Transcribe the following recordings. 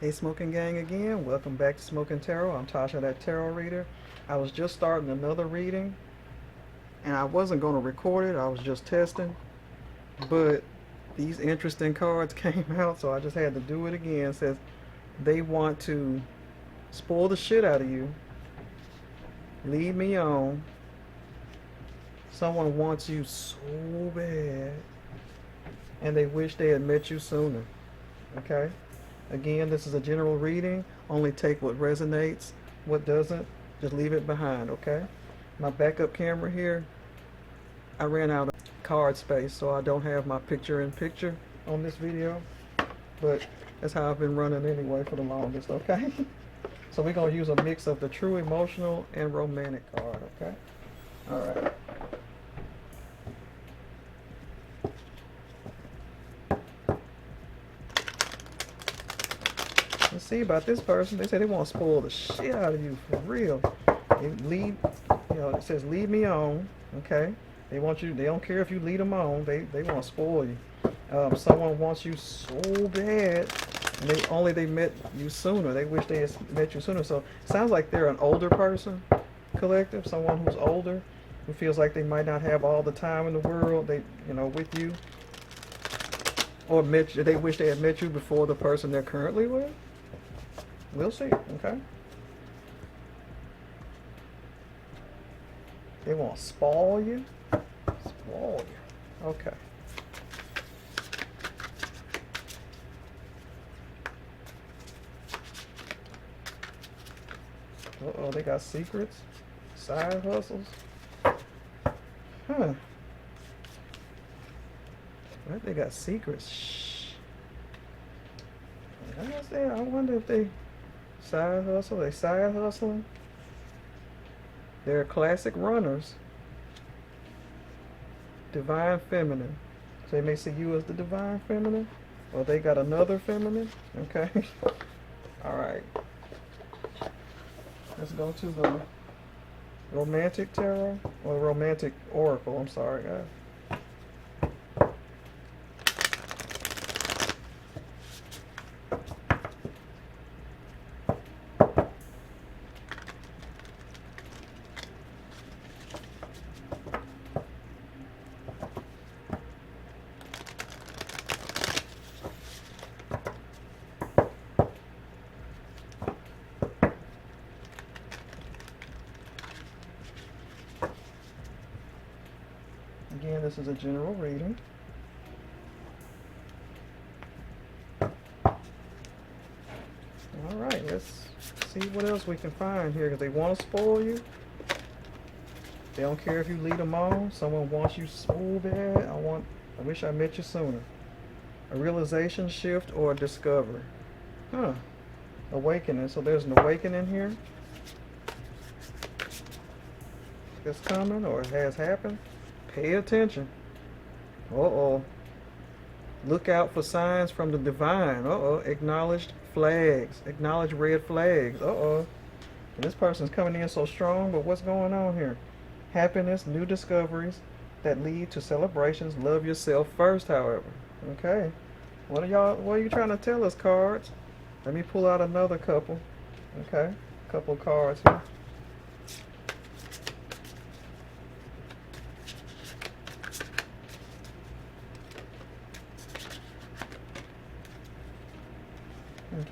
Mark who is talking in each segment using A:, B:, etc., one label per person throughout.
A: Hey Smokin Gang again. Welcome back to Smokin Tarot. I'm Tasha, that tarot reader. I was just starting another reading and I wasn't going to record it. I was just testing. But these interesting cards came out, so I just had to do it again. It says they want to spoil the shit out of you, lead me on. Someone wants you so bad and they wish they had met you sooner. Okay? Again, this is a general reading. Only take what resonates. What doesn't, just leave it behind, okay? My backup camera here, I ran out of card space, so I don't have my picture-in-picture on this video. But that's how I've been running anyway for the longest, okay? So we're going to use a mix of the true emotional and romantic card, okay? All right. Let's see about this person. They say they want to spoil the shit out of you for real. They lead, it says lead me on, okay? They want you, they don't care if you lead them on, they want to spoil you. Someone wants you so bad, and they met you sooner. They wish they had met you sooner. So it sounds like they're an older person, collective, someone who's older, who feels like they might not have all the time in the world, with you. Or they wish they had met you before the person they're currently with. We'll see, okay? They want to spoil you. Spoil you. Okay. Uh-oh, they got secrets? Side hustles? Huh. What? They got secrets? Shh. I wonder if they side hustle. They side hustling? They're classic runners. Divine feminine. So they may see you as the divine feminine, or they got another feminine. Okay. All right. Let's go to the romantic tarot, or romantic oracle. I'm sorry, guys. Again, this is a general reading. All right, let's see what else we can find here, because they want to spoil you. They don't care if you lead them on. Someone wants you so bad. I wish I met you sooner. A realization shift or a discovery. Huh. Awakening. So there's an awakening here. It's coming, or it has happened. Pay attention. Uh-oh. Look out for signs from the divine. Uh-oh. Acknowledged flags. Acknowledge red flags. Uh-oh. And this person's coming in so strong, but what's going on here? Happiness, new discoveries that lead to celebrations. Love yourself first, however. Okay. What are you trying to tell us, cards? Let me pull out another couple. Okay. A couple of cards here.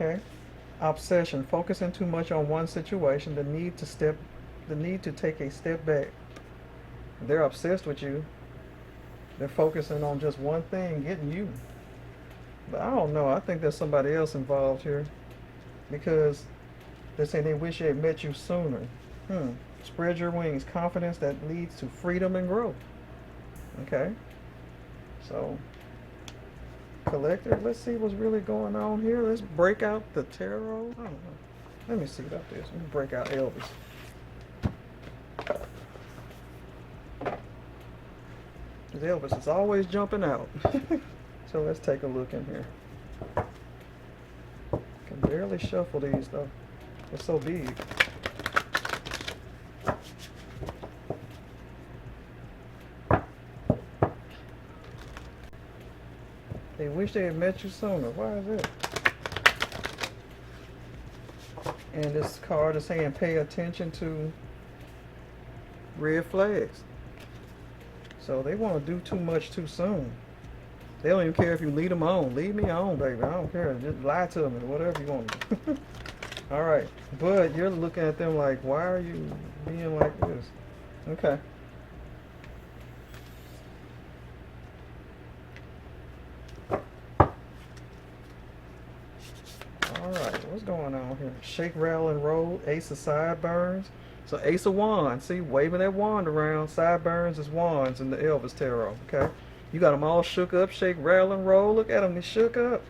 A: Okay. Obsession, focusing too much on one situation, the need to take a step back. They're obsessed with you. They're focusing on just one thing, getting you. But I don't know. I think there's somebody else involved here, because they're saying they wish they had met you sooner. Spread your wings. Confidence that leads to freedom and growth. Okay. So, collective, let's see what's really going on here. Let's break out the tarot. I don't know. Let me see about this. Let me break out Elvis. Because Elvis is always jumping out. So let's take a look in here. Can barely shuffle these though. They're so big. They wish they had met you sooner. Why is it? And this card is saying pay attention to red flags. So they want to do too much too soon. They don't even care if you lead them on. Lead me on, baby. I don't care. Just lie to me, whatever you want to do. All right. But you're looking at them like, why are you being like this? Okay. All right. What's going on here? Shake, rattle, and roll. Ace of sideburns. So Ace of Wands. See, waving that wand around. Sideburns is wands in the Elvis Tarot. Okay. You got them all shook up. Shake, rattle, and roll. Look at them. They shook up.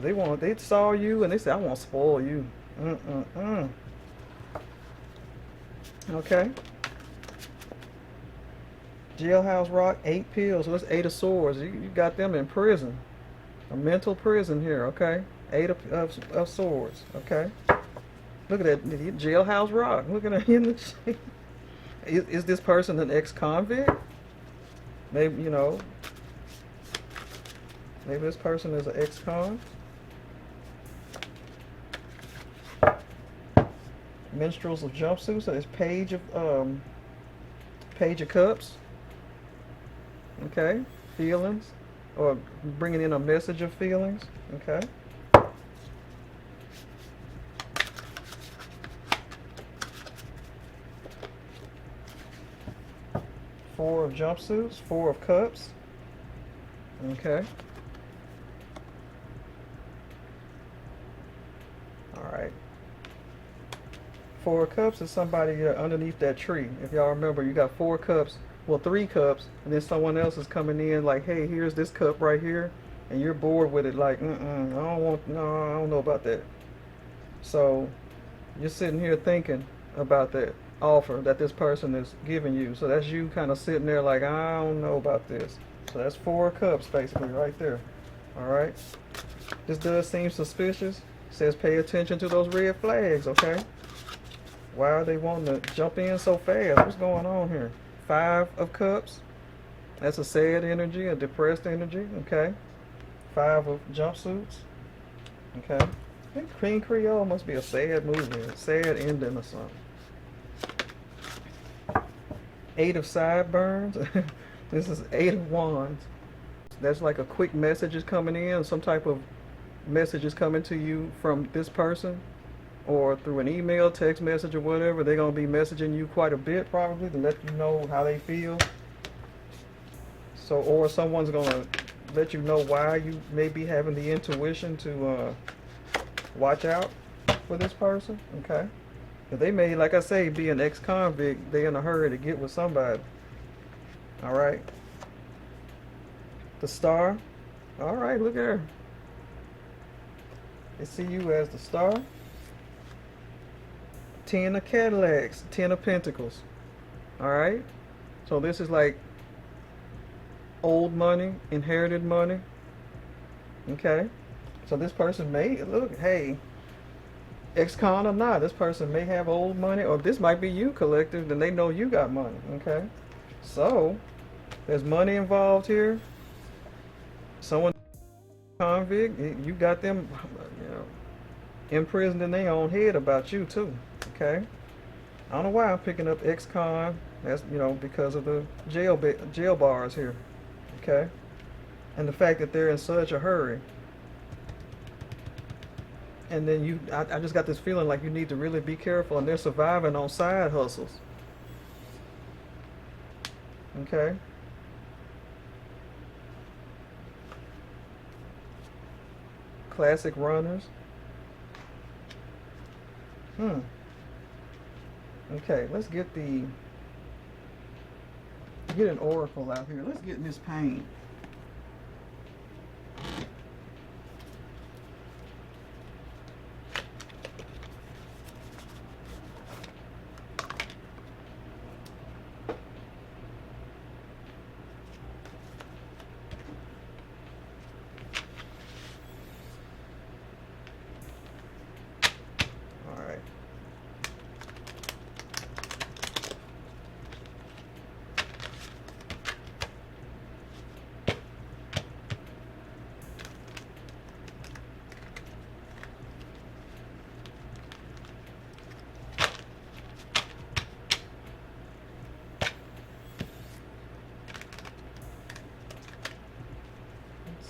A: They saw you and they said, I want to spoil you. Okay. Jailhouse rock, 8 pills. So that's 8 of swords. You got them in prison. A mental prison here, okay? 8 of swords, okay? Look at that jailhouse rock. Look at that. Is this person an ex-convict? Maybe, maybe this person is an ex-con. Minstrels of jumpsuits. So it's Page of Cups. Okay, feelings, or bringing in a message of feelings. Okay. Four of jumpsuits, 4 of cups. Okay. All right. 4 of cups is somebody underneath that tree. If y'all remember, you got 4 cups. Well, 3 cups, and then someone else is coming in like, hey, here's this cup right here, and you're bored with it, like, I don't know about that. So you're sitting here thinking about that offer that this person is giving you. So that's you kind of sitting there like, I don't know about this. So that's 4 cups basically right there. All right. This does seem suspicious. It says pay attention to those red flags, okay? Why are they wanting to jump in so fast? What's going on here? 5 of cups. That's a sad energy, a depressed energy, okay? 5 of jumpsuits, okay? I think Queen Creole must be a sad movie, a sad ending or something. 8 of sideburns. This is 8 of wands. That's like a quick message is coming in, some type of message is coming to you from this person, or through an email, text message, or whatever. They're going to be messaging you quite a bit probably to let you know how they feel. So, or someone's going to let you know why you may be having the intuition to watch out for this person, okay? But they may, like I say, be an ex-convict. They're in a hurry to get with somebody. All right. The Star. All right, look at her. They see you as the Star. 10 of Cadillacs, 10 of Pentacles. All right. So this is like old money, inherited money. Okay. So this person may, look, hey, ex-con or not, this person may have old money, or this might be you, collective, and they know you got money. Okay. So there's money involved here. Someone convict, you got them, imprisoned in their own head about you too. Okay. I don't know why I'm picking up ex-con. That's because of the jail bars here. Okay. And the fact that they're in such a hurry. And then I just got this feeling like you need to really be careful, and they're surviving on side hustles. Okay. Classic runners. Okay, let's get an oracle out here. Let's get Miss Payne.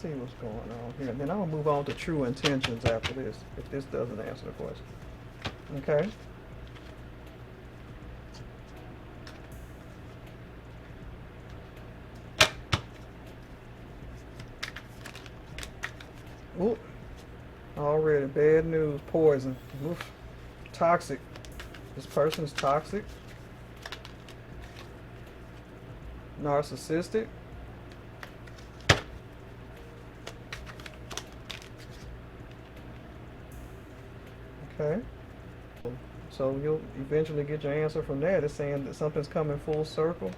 A: see what's going on here. Then I'm going to move on to true intentions after this, if this doesn't answer the question. Okay? Oop. Already bad news. Poison. Oof. Toxic. This person's toxic. Narcissistic. Okay. So you'll eventually get your answer from that. It's saying that something's coming full circle.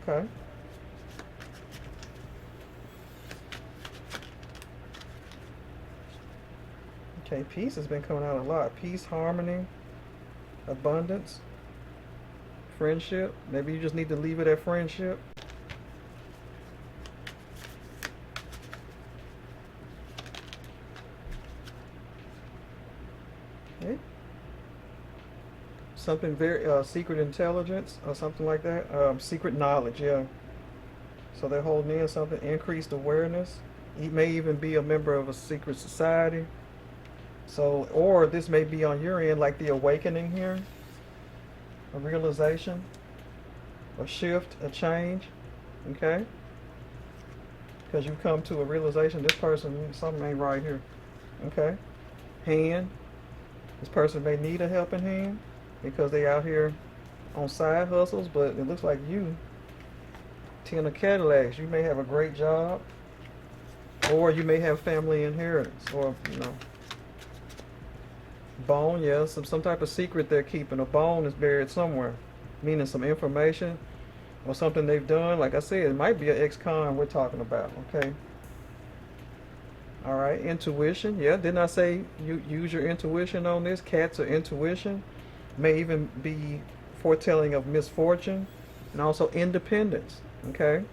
A: Okay. Okay, peace has been coming out a lot. Peace, harmony, abundance, friendship. Maybe you just need to leave it at friendship. Okay. Something very secret intelligence or something like that. Secret knowledge, yeah. So they're holding in something, increased awareness. He may even be a member of a secret society. So, or this may be on your end, like the awakening here, a realization, a shift, a change, okay? Because you come to a realization, this person, something ain't right here, okay? Hand, this person may need a helping hand because they out here on side hustles, but it looks like you, 10 of Cadillacs, you may have a great job, or you may have family inheritance, or, you know, bone, yeah, some type of secret they're keeping. A bone is buried somewhere, meaning some information or something they've done. Like I said, it might be an ex-con we're talking about, okay? All right, intuition, yeah, didn't I say you use your intuition on this? Cats are intuition. May even be foretelling of misfortune and also independence, okay?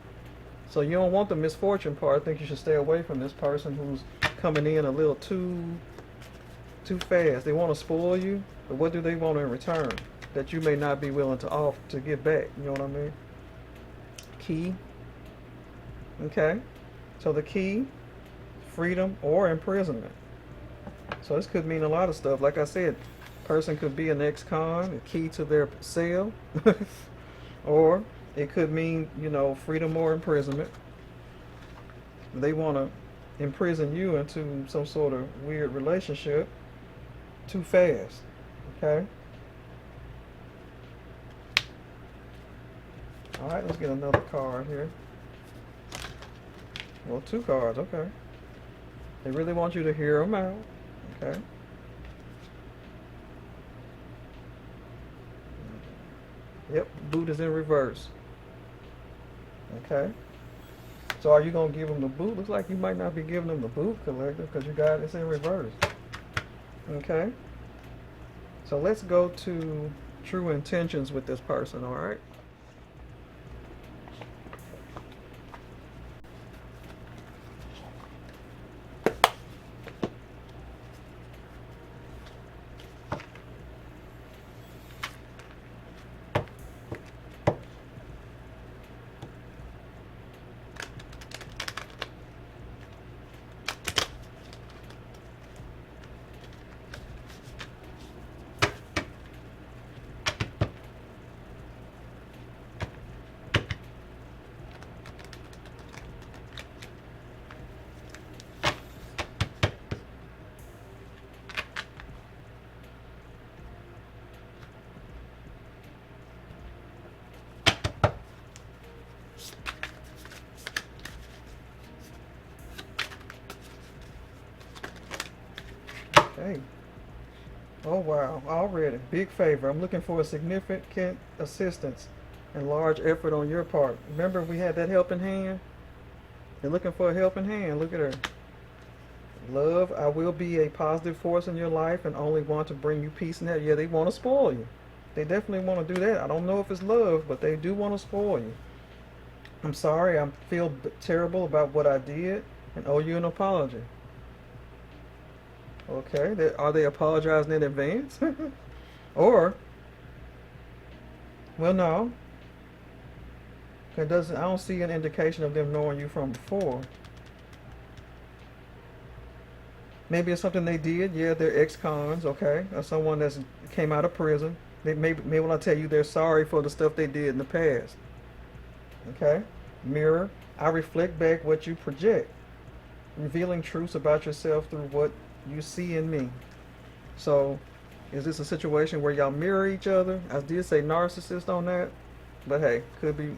A: So you don't want the misfortune part. I think you should stay away from this person who's coming in a little too fast. They want to spoil you, but what do they want in return that you may not be willing to give back? You know what I mean? Key. Okay. So the key, freedom or imprisonment. So this could mean a lot of stuff. Like I said, person could be an ex-con, a key to their cell, or it could mean, you know, freedom or imprisonment. They want to imprison you into some sort of weird relationship too fast, okay? All right, let's get another card here. Well, 2 cards, okay. They really want you to hear them out, okay? Yep, boot is in reverse, okay? So are you going to give them the boot? Looks like you might not be giving them the boot, collector, because you got it's in reverse. Okay, so let's go to true intentions with this person, all right? Okay. Oh wow, already. Big favor. I'm looking for a significant assistance and large effort on your part. Remember we had that helping hand? They're looking for a helping hand. Look at her. Love, I will be a positive force in your life and only want to bring you peace and health. Yeah, they want to spoil you. They definitely want to do that. I don't know if it's love, but they do want to spoil you. I'm sorry, I feel terrible about what I did and owe you an apology. Okay, are they apologizing in advance? Or, well, no. It doesn't. I don't see an indication of them knowing you from before. Maybe it's something they did. Yeah, they're ex-cons, okay, or someone that's came out of prison. They maybe when I tell you they're sorry for the stuff they did in the past. Okay, mirror. I reflect back what you project, revealing truths about yourself through what you see in me. So, is this a situation where y'all mirror each other? I did say narcissist on that, but hey, could be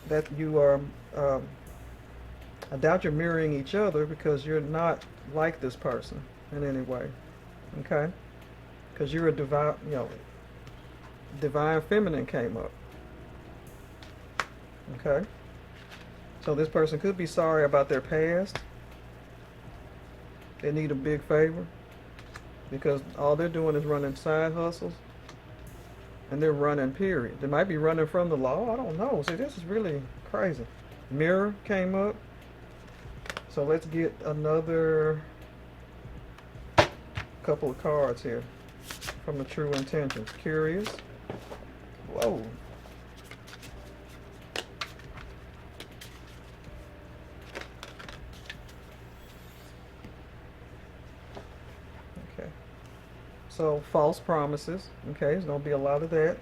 A: that you are. I doubt you're mirroring each other because you're not like this person in any way. Okay, because you're a divine, divine feminine came up. Okay, so this person could be sorry about their past. They need a big favor because all they're doing is running side hustles, and they're running, period. They might be running from the law. I don't know. See, this is really crazy. Mirror came up. So let's get another couple of cards here from the true intentions. Curious. Whoa. Okay. So false promises. Okay, there's going to be a lot of that.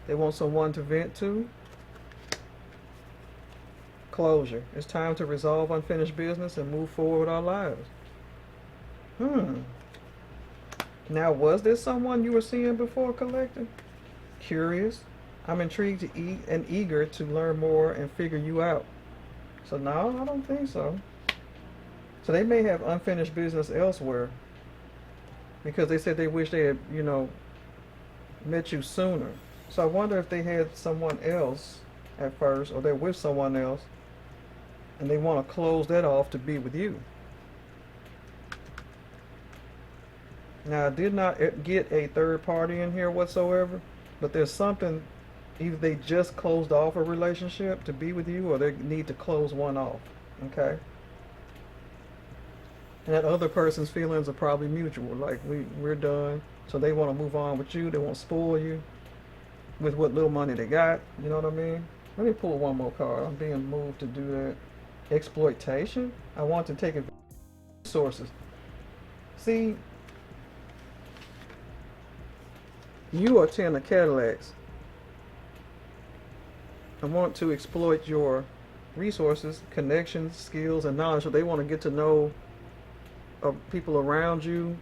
A: They want someone to vent to. Closure. It's time to resolve unfinished business and move forward with our lives. Now, was this someone you were seeing before, collector? Curious. I'm intrigued to eat and eager to learn more and figure you out. So no, I don't think so. So they may have unfinished business elsewhere because they said they wish they had, met you sooner. So I wonder if they had someone else at first, or they're with someone else, and they want to close that off to be with you. Now, I did not get a third party in here whatsoever, but there's something, either they just closed off a relationship to be with you, or they need to close one off, okay? And that other person's feelings are probably mutual, like we're done, so they want to move on with you, they won't spoil you with what little money they got, you know what I mean? Let me pull one more card. I'm being moved to do that. Exploitation? I want to take advantage of resources. See, you are 10 of Cadillacs. I want to exploit your resources, connections, skills, and knowledge. So they want to get to know people around you,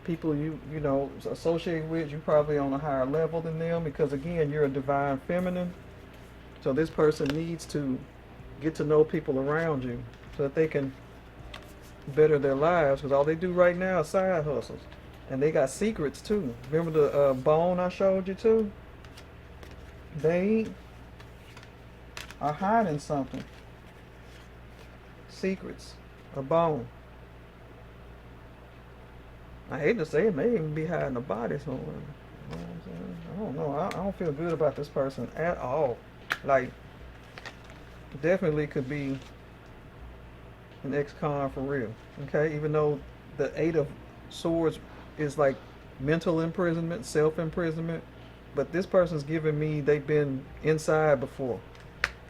A: people you associate with. You're probably on a higher level than them because, again, you're a divine feminine. So this person needs to get to know people around you so that they can better their lives, because all they do right now is side hustles. And they got secrets too. Remember the bone I showed you too? They are hiding something. Secrets. A bone. I hate to say it, may even be hiding a body somewhere. You know what I'm saying? I don't know. I don't feel good about this person at all. Like, definitely could be an ex-con for real. Okay? Even though the Eight of Swords is like mental imprisonment, self-imprisonment, but this person's giving me they've been inside before.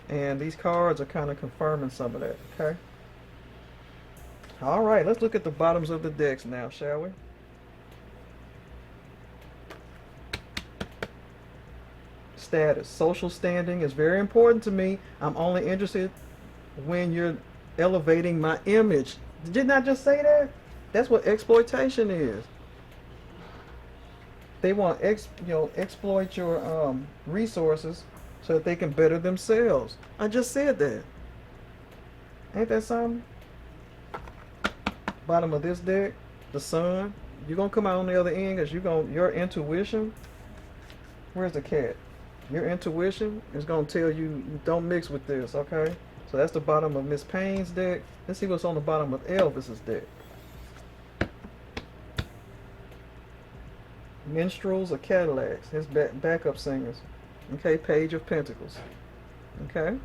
A: And these cards are kind of confirming some of that, okay? All right, let's look at the bottoms of the decks now, shall we? Status. Social standing is very important to me. I'm only interested when you're elevating my image. Didn't I just say that? That's what exploitation is. They want exploit your resources so that they can better themselves. I just said that. Ain't that something? Bottom of this deck, the sun. You're gonna come out on the other end because your intuition. Where's the cat? Your intuition is gonna tell you don't mix with this, okay? So that's the bottom of Miss Payne's deck. Let's see what's on the bottom of Elvis's deck. Minstrels or Cadillacs, his backup singers. Okay, Page of Pentacles. Okay?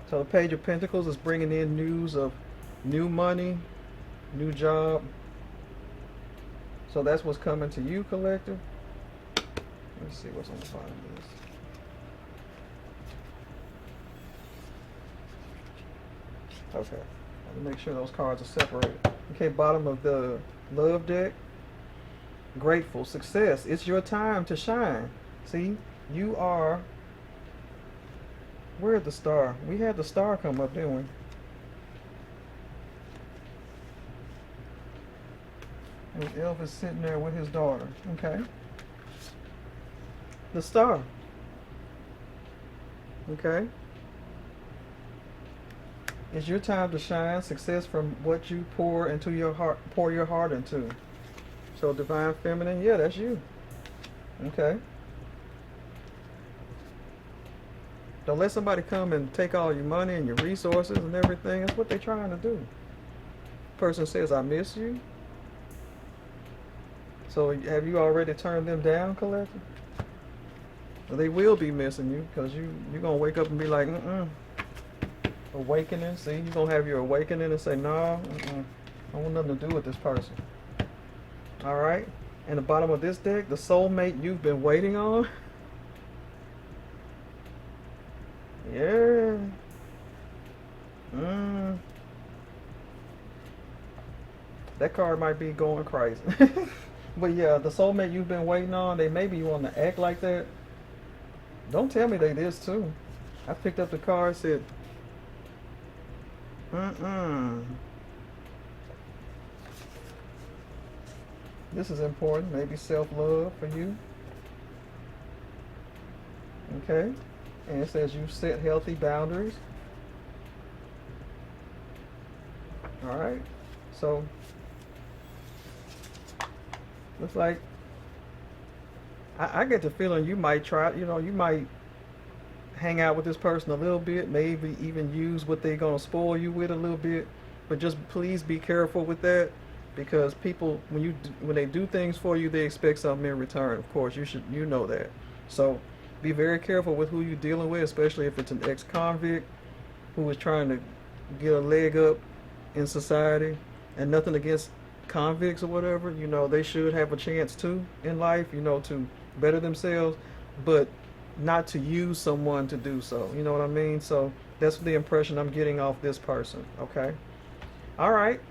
A: So the Page of Pentacles is bringing in news of new money, new job. So that's what's coming to you, collector. Let's see what's on the bottom of this. Okay. Let me make sure those cards are separated. Okay, bottom of the love deck. Grateful, success. It's your time to shine. See, you are. Where's the star? We had the star come up, didn't we? And Elf is sitting there with his daughter. Okay. The star. Okay. It's your time to shine. Success from what you pour into your heart. Pour your heart into. So divine feminine, yeah, that's you. Okay. Don't let somebody come and take all your money and your resources and everything. That's what they're trying to do. Person says, I miss you. So have you already turned them down, Collector? Well, they will be missing you because you're going to wake up and be like, awakening. See, you're going to have your awakening and say, no, I want nothing to do with this person. All right. And the bottom of this deck, the soulmate you've been waiting on. Yeah. That card might be going crazy. But yeah, the soulmate you've been waiting on, they maybe want to act like that. Don't tell me they this too. I picked up the card, said, This is important. Maybe self-love for you. Okay. And it says you set healthy boundaries. All right. So, looks like I get the feeling you might try, you might hang out with this person a little bit, maybe even use what they're going to spoil you with a little bit. But just please be careful with that, because people, when they do things for you, they expect something in return. Of course, you know that. So be very careful with who you're dealing with, especially if it's an ex-convict who is trying to get a leg up in society. And nothing against convicts or whatever, they should have a chance too in life, to better themselves, but not to use someone to do so. You know what I mean? So that's the impression I'm getting off this person. Okay. All right.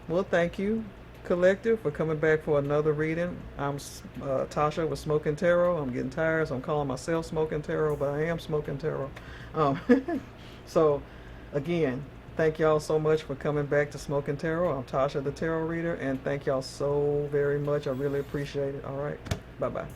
A: Well, thank you, Collective, for coming back for another reading. I'm Tasha with Smokin Tarot. I'm getting tired, so I'm calling myself Smokin Tarot, but I am Smokin Tarot. So, again, thank y'all so much for coming back to Smokin Tarot. I'm Tasha, the Tarot Reader, and thank y'all so very much. I really appreciate it. All right. Bye-bye.